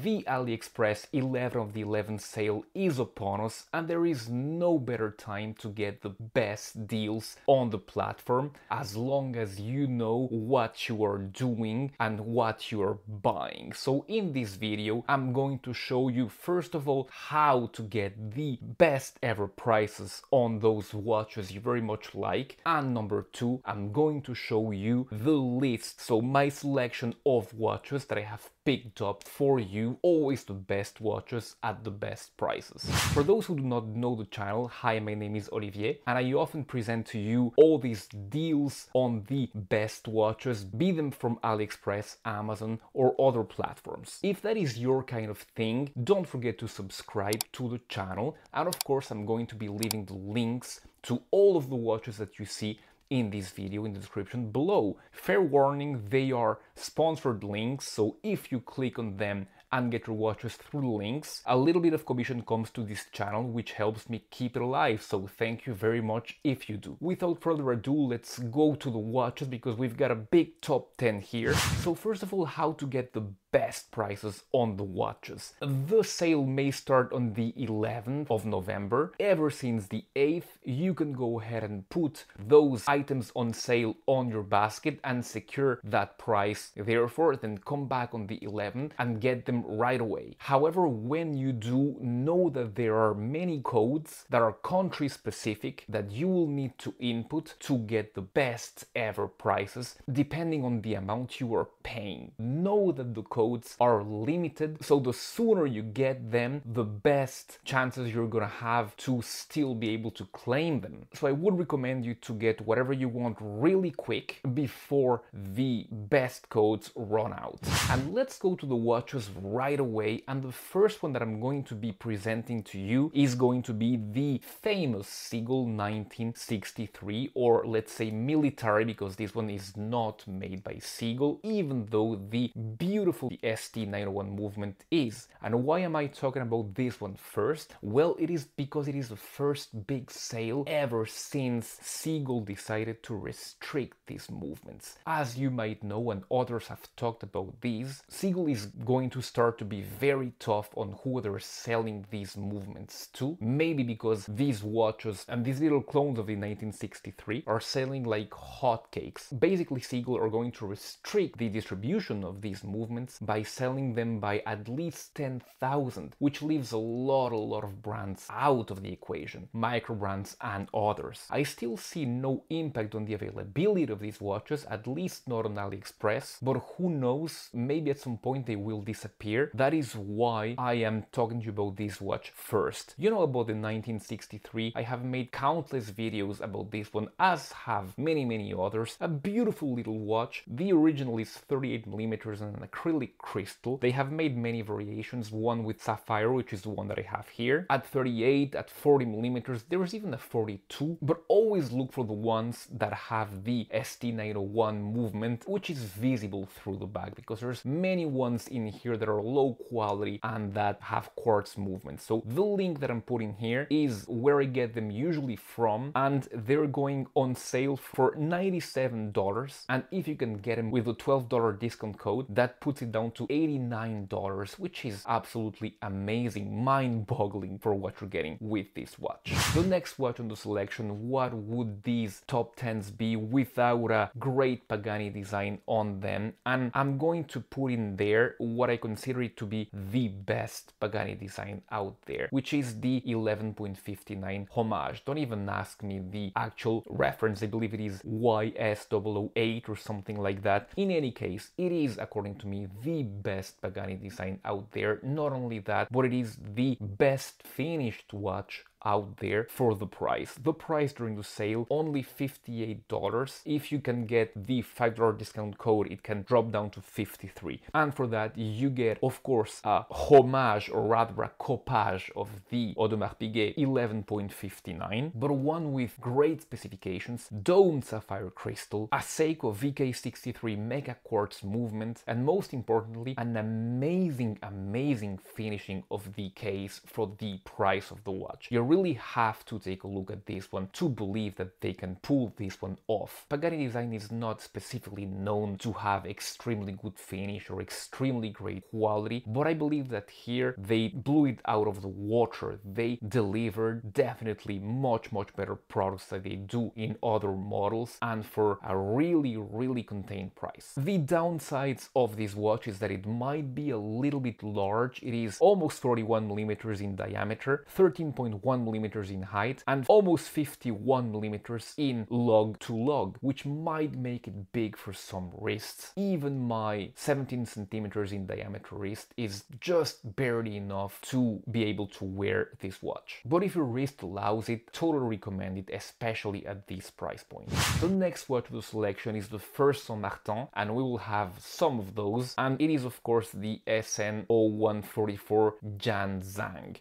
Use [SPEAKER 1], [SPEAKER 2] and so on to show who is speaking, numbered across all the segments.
[SPEAKER 1] The AliExpress 11 of the 11 sale is upon us, and there is no better time to get the best deals on the platform as long as you know what you are doing and what you are buying. So in this video I'm going to show you first of all how to get the best ever prices on those watches you very much like, and number two, I'm going to show you the list, so my selection of watches that I have picked up for you, always the best watches at the best prices. For those who do not know the channel, hi, my name is Olivier and I often present to you all these deals on the best watches, be them from AliExpress, Amazon or other platforms. If that is your kind of thing, don't forget to subscribe to the channel, and of course I'm going to be leaving the links to all of the watches that you see in this video in the description below. Fair warning, they are sponsored links, so if you click on them and get your watches through the links, a little bit of commission comes to this channel, which helps me keep it alive, so thank you very much if you do. Without further ado, let's go to the watches because we've got a big top 10 here. So first of all, how to get the best prices on the watches. The sale may start on the 11th of November. Ever since the 8th, you can go ahead and put those items on sale on your basket and secure that price. Therefore, then come back on the 11th and get them right away. However, when you do, know that there are many codes that are country specific that you will need to input to get the best ever prices depending on the amount you are paying. Know that the codes are limited, so the sooner you get them, the best chances you're gonna have to still be able to claim them. So I would recommend you to get whatever you want really quick before the best codes run out. And let's go to the watches right away, and the first one that I'm going to be presenting to you is going to be the famous Seagull 1963, or let's say military, because this one is not made by Seagull, even though the beautiful ST901 movement is. And why am I talking about this one first? Well, it is because it is the first big sale ever since Seagull decided to restrict these movements. As you might know, and others have talked about these, Seagull is going to start to be very tough on who they're selling these movements to, maybe because these watches and these little clones of the 1963 are selling like hotcakes. Basically, Seagull are going to restrict the distribution of these movements by selling them by at least 10,000, which leaves a lot of brands out of the equation, micro brands and others. I still see no impact on the availability of these watches, at least not on AliExpress, but who knows, maybe at some point they will disappear. That is why I am talking to you about this watch first. You know about the 1963, I have made countless videos about this one, as have many others. A beautiful little watch. The original is 38mm and an acrylic crystal. They have made many variations, one with sapphire, which is the one that I have here, at 38, at 40mm, there is even a 42, but always look for the ones that have the ST901 movement, which is visible through the back, because there's many ones in here that are low quality and that have quartz movement. So the link that I'm putting here is where I get them usually from, and they're going on sale for $97, and if you can get them with a $12 discount code, that puts it down to $89, which is absolutely amazing, mind-boggling for what you're getting with this watch. The next watch on the selection, what would these top 10s be without a great Pagani design on them? And I'm going to put in there what I consider it to be the best Pagani design out there, which is the 11.59 Homage. Don't even ask me the actual reference, I believe it is YS008 or something like that. In any case, it is, according to me, the best Pagani design out there. Not only that, but it is the best finished watch out there for the price. The price during the sale, only $58. If you can get the $5 discount code, it can drop down to $53. And for that, you get, of course, a homage, or rather a copage of the Audemars Piguet 11.59, but one with great specifications, domed sapphire crystal, a Seiko VK63 Mega Quartz movement, and most importantly, an amazing finishing of the case for the price of the watch. You really have to take a look at this one to believe that they can pull this one off. Pagani Design is not specifically known to have extremely good finish or extremely great quality, but I believe that here they blew it out of the water. They delivered definitely much better products than they do in other models, and for a really contained price. The downsides of this watch is that it might be a little bit large. It is almost 41 millimeters in diameter, 13.1 millimeters in height, and almost 51 millimeters in lug to lug, which might make it big for some wrists. Even my 17 centimeters in diameter wrist is just barely enough to be able to wear this watch. But if your wrist allows it, totally recommend it, especially at this price point. The next watch of the selection is the first Saint Martin, and we will have some of those, and it is of course the SN0144 Jian.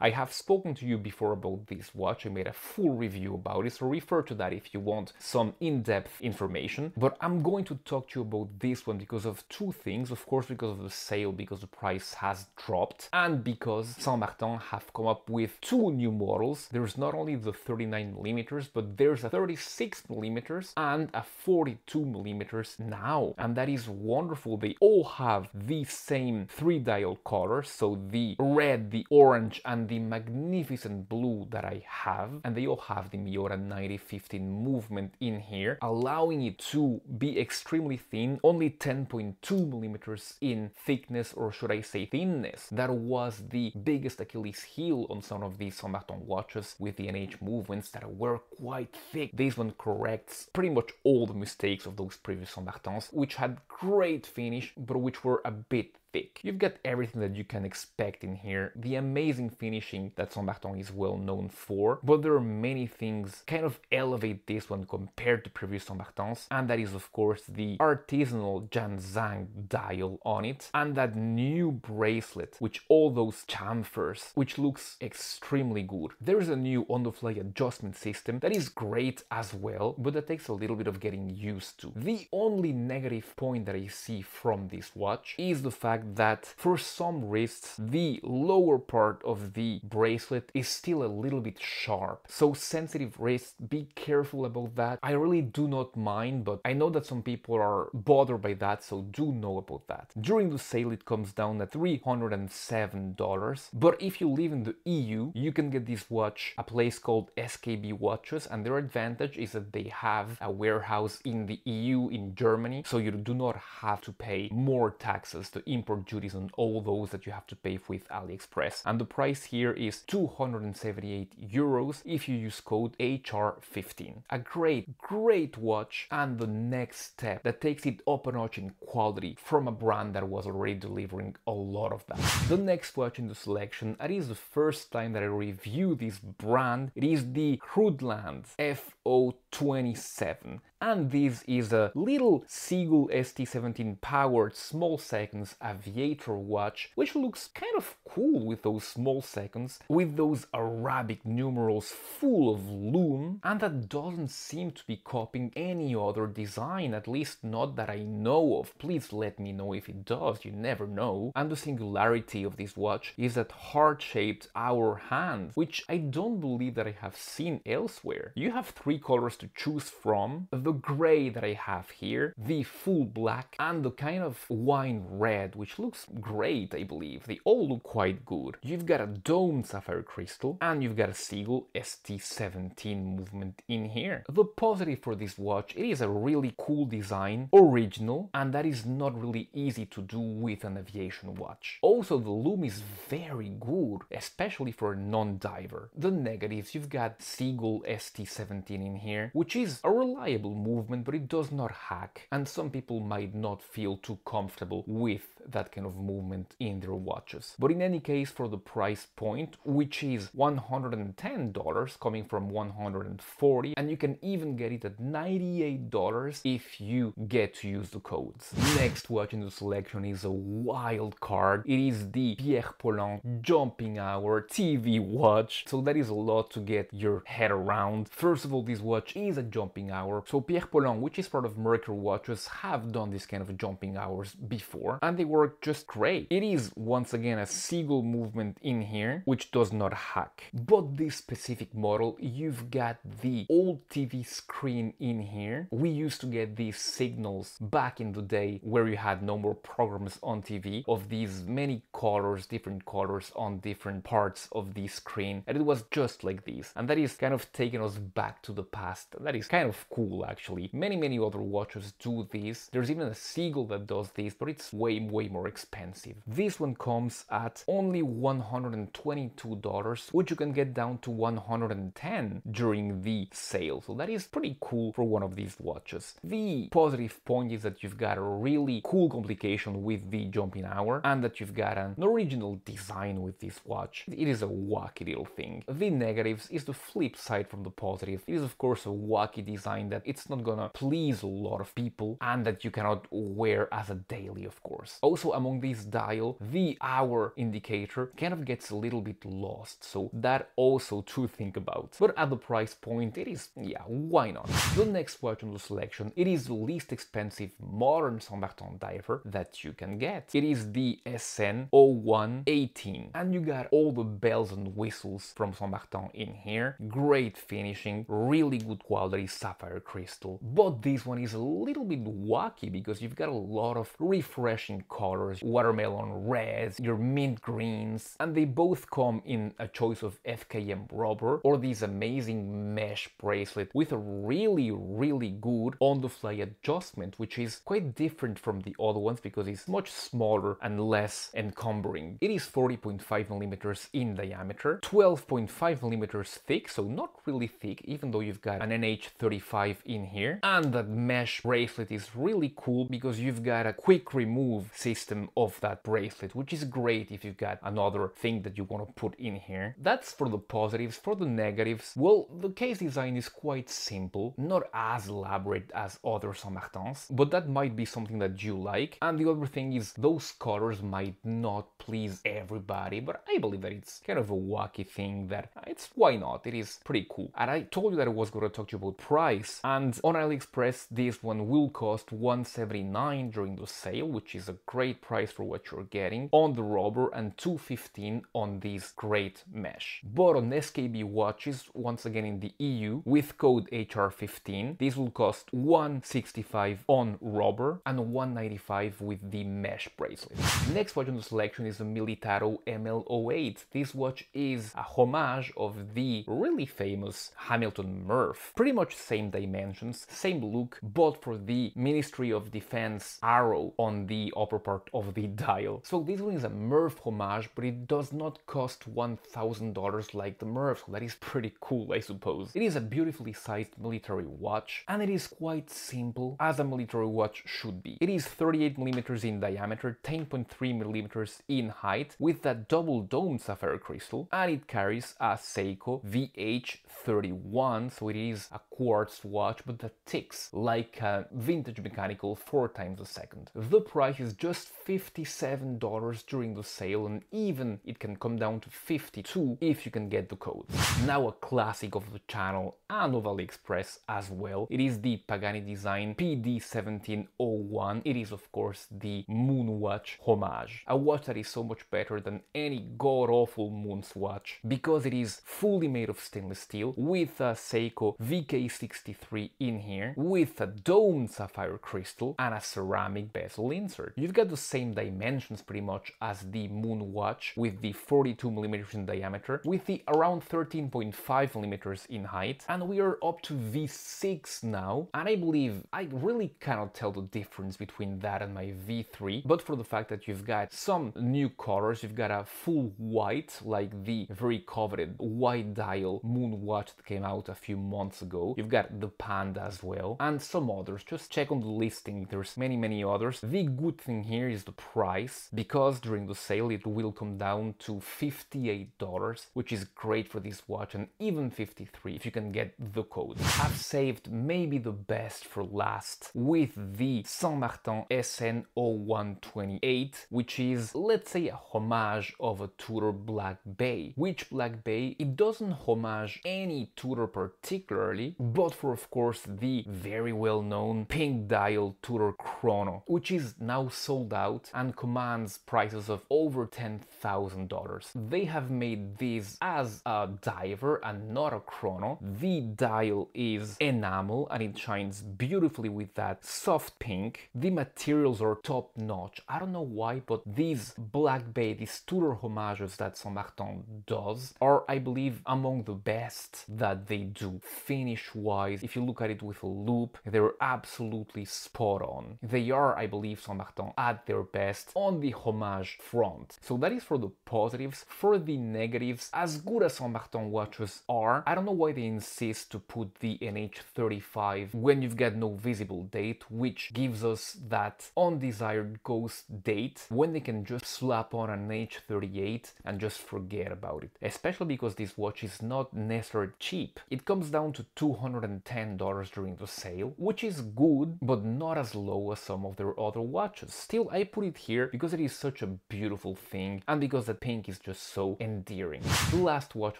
[SPEAKER 1] I have spoken to you before about this watch. I made a full review about it, so refer to that if you want some in-depth information. But I'm going to talk to you about this one because of two things. Of course, because of the sale, because the price has dropped, and because Saint Martin have come up with two new models. There's not only the 39 millimeters, but there's a 36 millimeters and a 42 millimeters now, and that is wonderful. They all have the same 3-dial colors, so the red, the orange, and the magnificent blue that I have, and they all have the Miura 9015 movement in here, allowing it to be extremely thin, only 10.2 millimeters in thickness, or should I say thinness. That was the biggest Achilles heel on some of these Saint Martin watches with the NH movements that were quite thick. This one corrects pretty much all the mistakes of those previous Saint Martins, which had great finish, but which were a bit thick. You've got everything that you can expect in here, the amazing finishing that Saint Martin is well known for, but there are many things kind of elevate this one compared to previous Saint Martins, and that is of course the artisanal Jian dial on it, and that new bracelet, which all those chamfers, which looks extremely good. There is a new on-the-fly adjustment system that is great as well, but that takes a little bit of getting used to. The only negative point that I see from this watch is the fact that for some wrists, the lower part of the bracelet is still a little bit sharp. So sensitive wrists, be careful about that. I really do not mind, but I know that some people are bothered by that, so do know about that. During the sale, it comes down at $307, but if you live in the EU, you can get this watch a place called SKB Watches, and their advantage is that they have a warehouse in the EU in Germany, so you do not have to pay more taxes, the import duties on all those that you have to pay with AliExpress. And the price here is 278 euros if you use code HR15. A great watch, and the next step that takes it up a notch in quality from a brand that was already delivering a lot of that. The next watch in the selection, it is the first time that I review this brand. It is the Hruodland F027. And this is a little Seagull ST17 powered small seconds aviator watch, which looks kind of cool with those small seconds, with those Arabic numerals full of lume, and that doesn't seem to be copying any other design, at least not that I know of. Please let me know if it does, you never know. And the singularity of this watch is that heart-shaped hour hand, which I don't believe that I have seen elsewhere. You have 3 colors to choose from: the gray that I have here, the full black, and the kind of wine red, which looks great, I believe. They all look quite good. You've got a domed sapphire crystal, and you've got a Seagull ST17 movement in here. The positive for this watch, it is a really cool design, original, and that is not really easy to do with an aviation watch. Also, the lume is very good, especially for a non-diver. The negatives, you've got Seagull ST17 in here, which is a reliable movement, but it does not hack, and some people might not feel too comfortable with that kind of movement in their watches. But in any case, for the price point, which is $110 coming from $140, and you can even get it at $98 if you get to use the codes. Next watch in the selection is a wild card. It is the Pierre Paulin jumping hour TV watch, so that is a lot to get your head around. First of all, this watch is a jumping hour, so Pierre Paulin, which is part of Mercury Watches, have done this kind of jumping hours before, and they work just great. It is once again a seagull movement in here, which does not hack. But this specific model, you've got the old TV screen in here. We used to get these signals back in the day where you had no more programs on TV of these many colors, different colors on different parts of the screen, and it was just like this. And that is kind of taking us back to the past. That is kind of cool, actually. Many other watches do this. There's even a Seagull that does this, but it's way more expensive. This one comes at only $122, which you can get down to $110 during the sale. So that is pretty cool for one of these watches. The positive point is that you've got a really cool complication with the jumping hour, and that you've got an original design with this watch. It is a wacky little thing. The negatives is the flip side from the positive. It is of course a wacky design that it's not gonna please a lot of people, and that you cannot wear as a daily, of course. Also, among these dial, the hour indicator kind of gets a little bit lost, so that also to think about. But at the price point, it is, yeah, why not? The next watch on the selection, it is the least expensive modern Saint Martin diver that you can get. It is the SN0118, and you got all the bells and whistles from Saint Martin in here. Great finishing, really good quality sapphire crystal. But this one is a little bit wacky because you've got a lot of refreshing colors, watermelon reds, your mint greens, and they both come in a choice of FKM rubber or this amazing mesh bracelet with a really good on-the-fly adjustment, which is quite different from the other ones because it's much smaller and less encumbering. It is 40.5 millimeters in diameter, 12.5 millimeters thick, so not really thick, even though you've got an NH35 in here. And that mesh bracelet is really cool because you've got a quick remove system of that bracelet, which is great if you've got another thing that you want to put in here. That's for the positives. For the negatives, well, the case design is quite simple, not as elaborate as other Saint Martins, but that might be something that you like. And the other thing is those colors might not please everybody, but I believe that it's kind of a wacky thing that it's why not, it is pretty cool. And I told you that I was going to talk to you about price, and on AliExpress this one will cost $179 during the sale, which is a great price for what you're getting on the rubber, and $215 on this great mesh. But on SKB watches, once again in the EU, with code HR15, this will cost $165 on rubber and $195 with the mesh bracelet. Next watch on the selection is the Militado ML08. This watch is a homage of the really famous Hamilton Murph. Pretty much same dimensions, same look, but for the Ministry of Defense arrow on the upper part of the dial. So this one is a Murph homage, but it does not cost $1,000 like the Murph, so that is pretty cool, I suppose. It is a beautifully sized military watch, and it is quite simple, as a military watch should be. It is 38 millimeters in diameter, 10.3 millimeters in height, with that double dome sapphire crystal, and it carries a Seiko VH31, so it is a quartz watch, but that ticks like a vintage mechanical 4 times a second. The price is just $57 during the sale, and even it can come down to $52 if you can get the code. Now a classic of the channel and of AliExpress as well. It is the Pagani Design PD1701. It is of course the Moonwatch homage. A watch that is so much better than any god-awful Moon's watch because it is fully made of stainless steel with a Seiko VK63 in here, with a domed sapphire crystal and a ceramic bezel insert. You've got the same dimensions pretty much as the Moonwatch, with the 42 millimeters in diameter, with the around 13.5 millimeters in height, and we are up to V6 now, and I believe I really cannot tell the difference between that and my V3, but for the fact that you've got some new colors. You've got a full white, like the very coveted white dial Moonwatch that came out a few months ago. You've got the Panda as well, and some others. Just check on the listing, there's many others. The good thing here is the price, because during the sale it will come down to $58, which is great for this watch, and even $53 if you can get the code. I've saved maybe the best for last with the Saint Martin SN0128, which is, let's say, a homage of a Tudor Black Bay. Which Black Bay? It doesn't homage any Tudor particularly, but for, of course, the very well-known pink dial Tudor Chrono, which is now sold sold out and commands prices of over $10,000. They have made this as a diver and not a chrono. The dial is enamel and it shines beautifully with that soft pink. The materials are top notch. I don't know why, but these black bay, these Tudor homages that Saint Martin does are, I believe, among the best that they do. Finish wise, if you look at it with a loop, they're absolutely spot on. They are, I believe, Saint Martin at their best on the homage front. So that is for the positives. For the negatives, as good as Saint Martin watches are, I don't know why they insist to put the NH35 when you've got no visible date, which gives us that undesired ghost date when they can just slap on an H38 and just forget about it. Especially because this watch is not necessarily cheap. It comes down to $210 during the sale, which is good, but not as low as some of their other watches. Still, I put it here because it is such a beautiful thing and because the pink is just so endearing. The last watch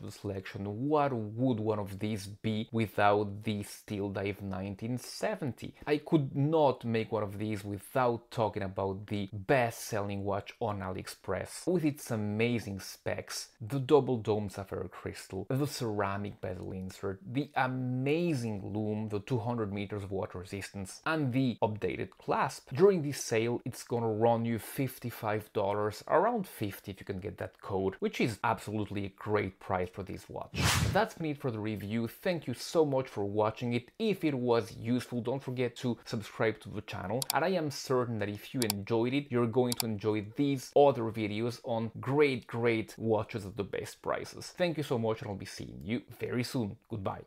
[SPEAKER 1] of the selection, what would one of these be without the Steeldive 1970? I could not make one of these without talking about the best-selling watch on AliExpress. With its amazing specs, the double dome sapphire crystal, the ceramic bezel insert, the amazing loom, the 200 meters of water resistance, and the updated clasp. During this sale, it's gonna run you $55, around $50 if you can get that code, which is absolutely a great price for this watch. That's been it for the review. Thank you so much for watching it. If it was useful, don't forget to subscribe to the channel, and I am certain that if you enjoyed it, you're going to enjoy these other videos on great watches at the best prices. Thank you so much, and I'll be seeing you very soon. Goodbye.